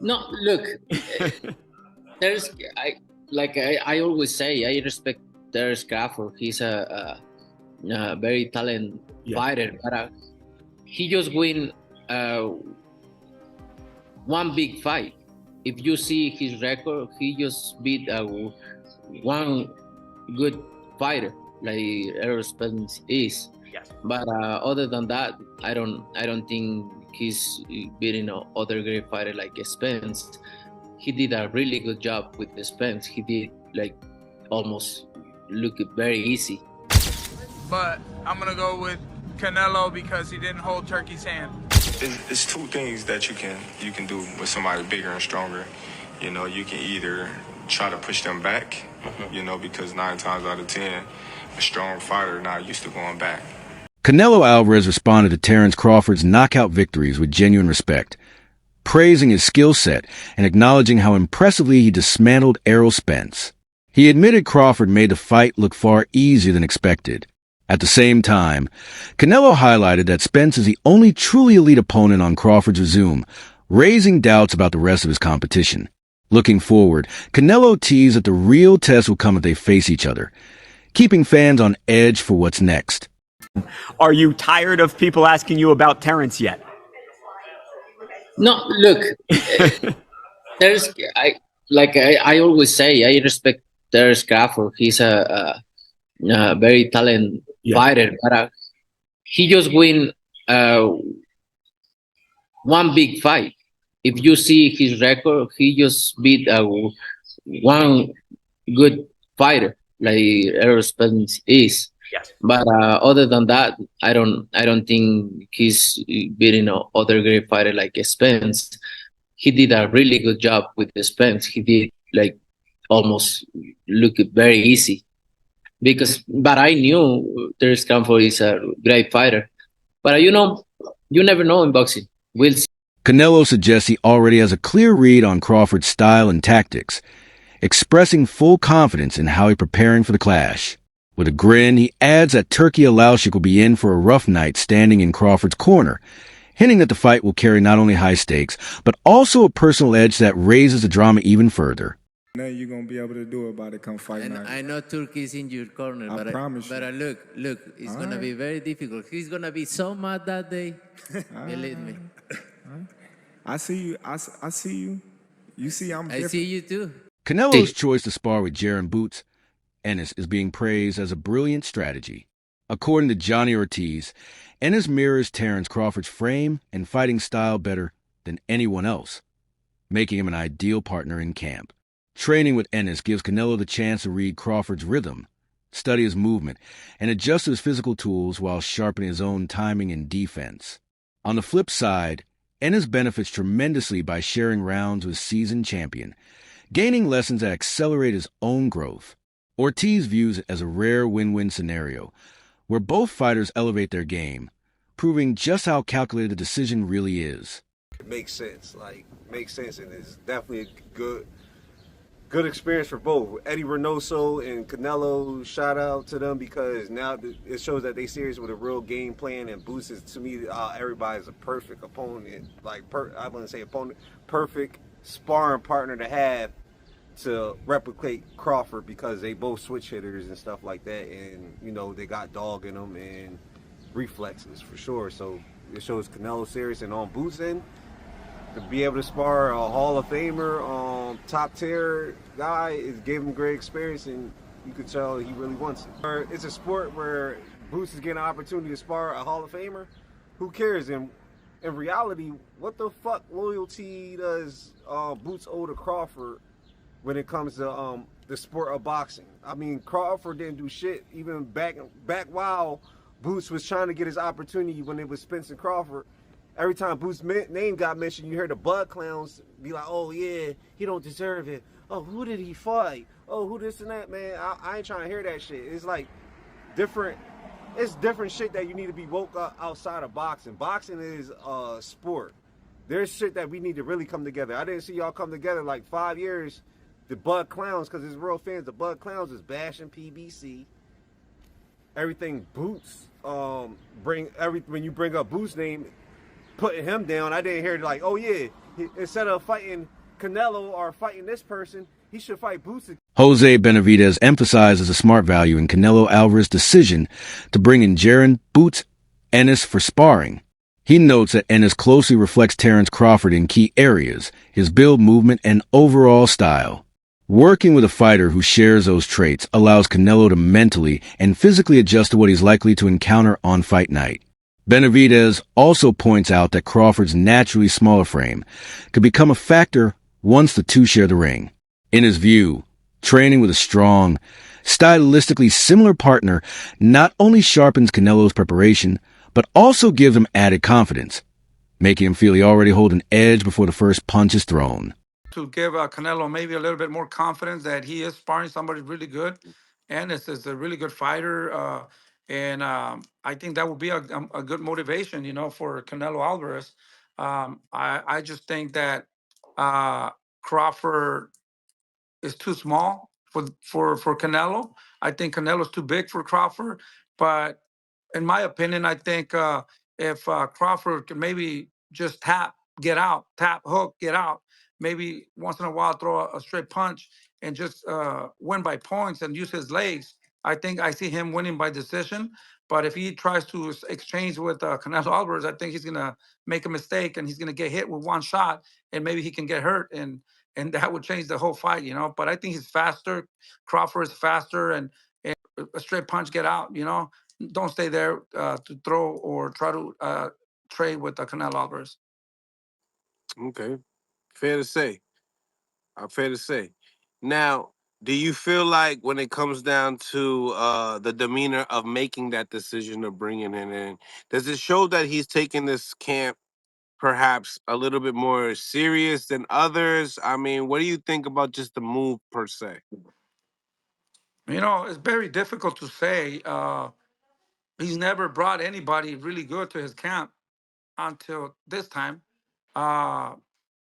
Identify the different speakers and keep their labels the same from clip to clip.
Speaker 1: No, look, there's I always say I respect Terence Crawford. He's a very talented
Speaker 2: Yeah.
Speaker 1: fighter, but he just win uh, one big fight. If you see his record, he just beat one good fighter like Errol Spence is.
Speaker 2: Yes.
Speaker 1: But other than that, I don't think he's beating other great fighter like Spence. He did a really good job with the Spence. He did like almost look very easy.
Speaker 3: But I'm gonna go with Canelo because he didn't hold Turkey's hand.
Speaker 4: It's two things that you can do with somebody bigger and stronger. You know, you can either try to push them back, you know, because 9 times out of 10, a strong fighter not used to going back.
Speaker 5: Canelo Álvarez responded to Terence Crawford's knockout victories with genuine respect, praising his skill set and acknowledging how impressively he dismantled Errol Spence. He admitted Crawford made the fight look far easier than expected. At the same time, Canelo highlighted that Spence is the only truly elite opponent on Crawford's resume, raising doubts about the rest of his competition. Looking forward, Canelo teased that the real test will come if they face each other, keeping fans on edge for what's next.
Speaker 2: Are you tired of people asking you about Terence yet?
Speaker 1: No, look, there's I always say I respect Terence Crawford. He's a very talented fighter, but he just win one big fight. If you see his record, he just beat one good fighter like Errol Spence is.
Speaker 2: Yes.
Speaker 1: But other than that, I don't think he's beating other great fighter like Spence. He did a really good job with the Spence. He did like almost look very easy but I knew Terence Crawford is a great fighter. But you never know in boxing. We'll see.
Speaker 5: Canelo suggests he already has a clear read on Crawford's style and tactics, expressing full confidence in how he's preparing for the clash. With a grin, he adds that Turkey Alaushik will be in for a rough night standing in Crawford's corner, hinting that the fight will carry not only high stakes, but also a personal edge that raises the drama even further.
Speaker 6: Nothing you're going to be able to do about it come fight night.
Speaker 7: I know Turkey's in your corner,
Speaker 6: I promise you.
Speaker 7: but look, it's going to be very difficult. He's going to be so mad that day. Believe me.
Speaker 6: I see you. I see you. You see I'm different.
Speaker 7: I see you too.
Speaker 5: Canelo's choice to spar with Jaron Boots Ennis is being praised as a brilliant strategy. According to Johnny Ortiz, Ennis mirrors Terence Crawford's frame and fighting style better than anyone else, making him an ideal partner in camp. Training with Ennis gives Canelo the chance to read Crawford's rhythm, study his movement, and adjust his physical tools while sharpening his own timing and defense. On the flip side, Ennis benefits tremendously by sharing rounds with seasoned champion, gaining lessons that accelerate his own growth. Ortiz views it as a rare win-win scenario, where both fighters elevate their game, proving just how calculated the decision really is.
Speaker 8: It makes sense, and it's definitely a good experience for both. Eddie Reynoso and Canelo, shout out to them because now it shows that they serious with a real game plan, and Boots is, to me, everybody's a perfect opponent. I wouldn't say opponent, perfect sparring partner to have to replicate Crawford because they both switch hitters and stuff like that, and they got dog in them and reflexes for sure. So it shows Canelo serious, and on Boots end, to be able to spar a Hall of Famer, top tier guy, it gave him great experience, and you could tell he really wants it. It's a sport where Boots is getting an opportunity to spar a Hall of Famer. Who cares? And in reality, what the fuck loyalty does Boots owe to Crawford when it comes to the sport of boxing? I mean, Crawford didn't do shit even back while Boots was trying to get his opportunity when it was Spence and Crawford. Every time Boots' name got mentioned, you heard the bud clowns be like, oh yeah, he don't deserve it. Oh, who did he fight? Oh, who this and that, man. I ain't trying to hear that shit. It's like it's different shit that you need to be woke up outside of boxing. Boxing is a sport. There's shit that we need to really come together. I didn't see y'all come together like 5 years. The bud clowns, because it's real fans, the bud clowns is bashing PBC. Everything Boots, when you bring up Boots' name, putting him down, I didn't hear like, oh yeah, Instead of fighting Canelo or fighting this person, he should fight Boots.
Speaker 5: Jose Benavidez emphasizes a smart value in Canelo Álvarez's decision to bring in Jaron "Boots" Ennis for sparring. He notes that Ennis closely reflects Terence Crawford in key areas, his build, movement, and overall style. Working with a fighter who shares those traits allows Canelo to mentally and physically adjust to what he's likely to encounter on fight night. Benavidez also points out that Crawford's naturally smaller frame could become a factor once the two share the ring. In his view, training with a strong, stylistically similar partner not only sharpens Canelo's preparation, but also gives him added confidence, making him feel he already holds an edge before the first punch is thrown.
Speaker 9: To give Canelo maybe a little bit more confidence that he is sparring somebody really good, and this is a really good fighter, and I think that would be a good motivation, for Canelo Álvarez. I just think that Crawford is too small for Canelo. I think Canelo's too big for Crawford. But in my opinion, I think if Crawford can maybe just tap, get out, tap, hook, get out, maybe once in a while throw a straight punch and just win by points and use his legs, I think I see him winning by decision. But if he tries to exchange with Canelo Álvarez, I think he's going to make a mistake and he's going to get hit with one shot and maybe he can get hurt. And that would change the whole fight, But I think he's faster. Crawford is faster, and a straight punch, get out, Don't stay there to throw or try to trade with Canelo Álvarez.
Speaker 10: Okay, fair to say. Fair to say. Now, do you feel like when it comes down to the demeanor of making that decision of bringing him in, does it show that he's taking this camp perhaps a little bit more serious than others? I mean, what do you think about just the move per se?
Speaker 9: It's very difficult to say. He's never brought anybody really good to his camp until this time.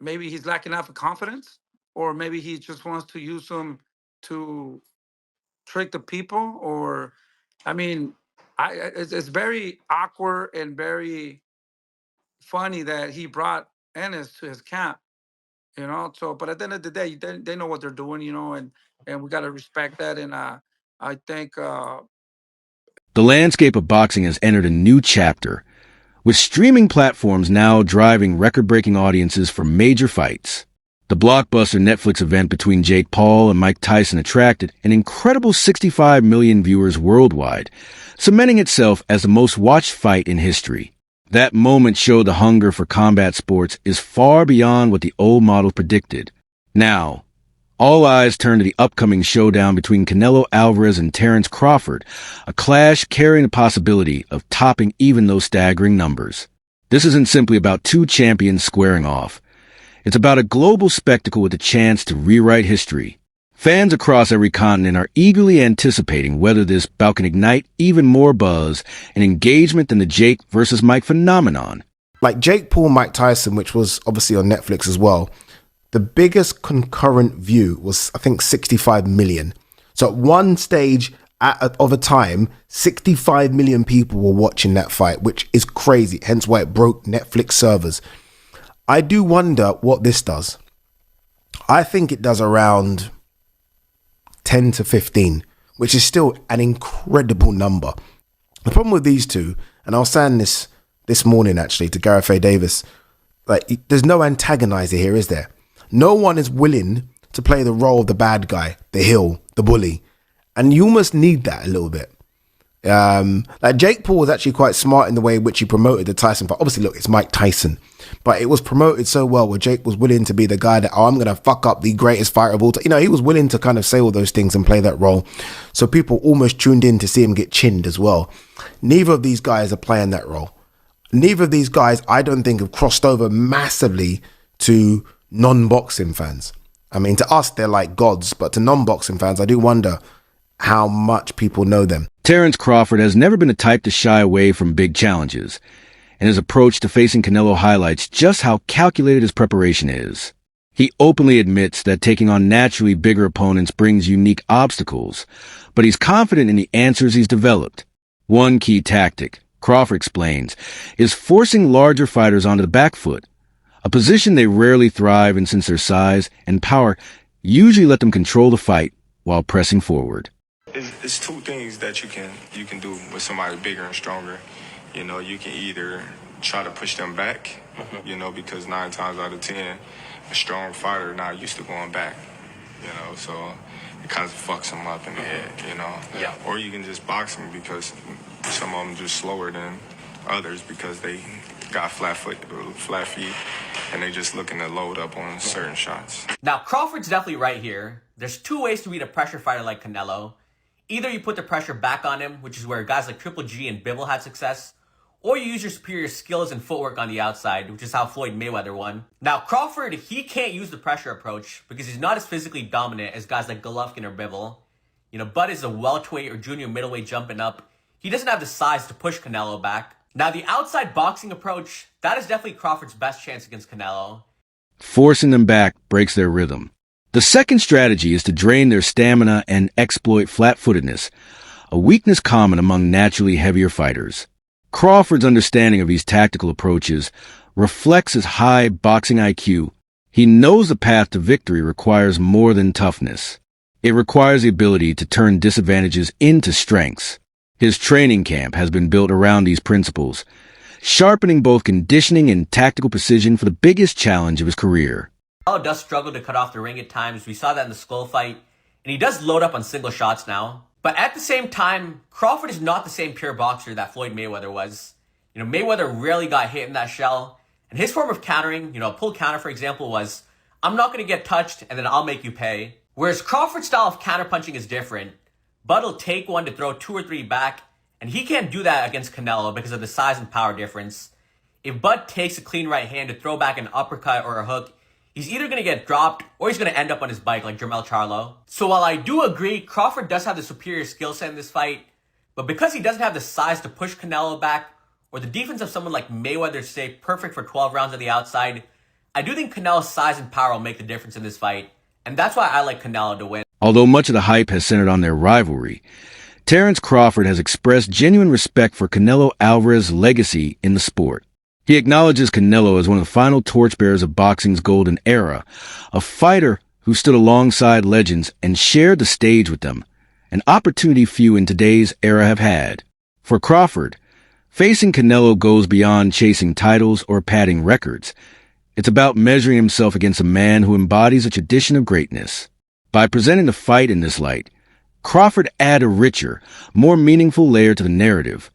Speaker 9: Maybe he's lacking enough of confidence, or maybe he just wants to use them to trick the people. Or, it's very awkward and very funny that he brought Ennis to his camp. So, but at the end of the day, they know what they're doing, and we got to respect that. And I think
Speaker 5: The landscape of boxing has entered a new chapter, with streaming platforms now driving record-breaking audiences for major fights. The blockbuster Netflix event between Jake Paul and Mike Tyson attracted an incredible 65 million viewers worldwide, cementing itself as the most watched fight in history. That moment showed the hunger for combat sports is far beyond what the old model predicted. Now, all eyes turn to the upcoming showdown between Canelo Álvarez and Terence Crawford, a clash carrying the possibility of topping even those staggering numbers. This isn't simply about two champions squaring off. It's about a global spectacle with a chance to rewrite history. Fans across every continent are eagerly anticipating whether this bout can ignite even more buzz and engagement than the Jake versus Mike phenomenon.
Speaker 11: Like Jake Paul, Mike Tyson, which was obviously on Netflix as well, the biggest concurrent view was, I think, 65 million. So at one stage of a time, 65 million people were watching that fight, which is crazy, hence why it broke Netflix servers. I do wonder what this does. I think it does around 10 to 15, which is still an incredible number. The problem with these two, and I was saying this morning actually to Gareth A. Davis, like, there's no antagonizer here, is there? No one is willing to play the role of the bad guy, the heel, the bully. And you almost need that a little bit. Like Jake Paul was actually quite smart in the way in which he promoted the Tyson fight. Obviously, look, it's Mike Tyson. But it was promoted so well where Jake was willing to be the guy that, I'm going to fuck up the greatest fighter of all time. He was willing to kind of say all those things and play that role. So people almost tuned in to see him get chinned as well. Neither of these guys are playing that role. Neither of these guys, I don't think, have crossed over massively to non-boxing fans. I mean, to us, they're like gods, but to non-boxing fans, I do wonder how much people know them.
Speaker 5: Terence Crawford has never been the type to shy away from big challenges, and his approach to facing Canelo highlights just how calculated his preparation is. He openly admits that taking on naturally bigger opponents brings unique obstacles, but he's confident in the answers he's developed. One key tactic, Crawford explains, is forcing larger fighters onto the back foot, a position they rarely thrive in since their size and power usually let them control the fight while pressing forward.
Speaker 4: It's two things that you can do with somebody bigger and stronger. You know, you can either try to push them back, you know, because 9 times out of 10, a strong fighter not used to going back, you know, so it kind of fucks them up in the head, you know.
Speaker 12: Yeah.
Speaker 4: Or you can just box them because some of them just slower than others because they got flat feet, and they just looking to load up on certain shots.
Speaker 12: Now, Crawford's definitely right here. There's 2 ways to beat a pressure fighter like Canelo. Either you put the pressure back on him, which is where guys like Triple G and Bivol had success, or you use your superior skills and footwork on the outside, which is how Floyd Mayweather won. Now, Crawford, he can't use the pressure approach because he's not as physically dominant as guys like Golovkin or Bivol. You know, Bud is a welterweight or junior middleweight jumping up. He doesn't have the size to push Canelo back. Now, the outside boxing approach, that is definitely Crawford's best chance against Canelo.
Speaker 5: Forcing them back breaks their rhythm. The second strategy is to drain their stamina and exploit flat-footedness, a weakness common among naturally heavier fighters. Crawford's understanding of these tactical approaches reflects his high boxing IQ. He knows the path to victory requires more than toughness. It requires the ability to turn disadvantages into strengths. His training camp has been built around these principles, sharpening both conditioning and tactical precision for the biggest challenge of his career.
Speaker 12: Canelo does struggle to cut off the ring at times. We saw that in the Skull fight. And he does load up on single shots now. But at the same time, Crawford is not the same pure boxer that Floyd Mayweather was. You know, Mayweather rarely got hit in that shell. And his form of countering, you know, a pull counter, for example, was, I'm not going to get touched and then I'll make you pay. Whereas Crawford's style of counterpunching is different. Bud will take one to throw 2 or 3 back. And he can't do that against Canelo because of the size and power difference. If Bud takes a clean right hand to throw back an uppercut or a hook, he's either going to get dropped or he's going to end up on his bike like Jermell Charlo. So while I do agree Crawford does have the superior skill set in this fight, but because he doesn't have the size to push Canelo back or the defense of someone like Mayweather to stay perfect for 12 rounds on the outside, I do think Canelo's size and power will make the difference in this fight. And that's why I like Canelo to win.
Speaker 5: Although much of the hype has centered on their rivalry, Terence Crawford has expressed genuine respect for Canelo Álvarez's legacy in the sport. He acknowledges Canelo as one of the final torchbearers of boxing's golden era, a fighter who stood alongside legends and shared the stage with them, an opportunity few in today's era have had. For Crawford, facing Canelo goes beyond chasing titles or padding records. It's about measuring himself against a man who embodies a tradition of greatness. By presenting the fight in this light, Crawford adds a richer, more meaningful layer to the narrative,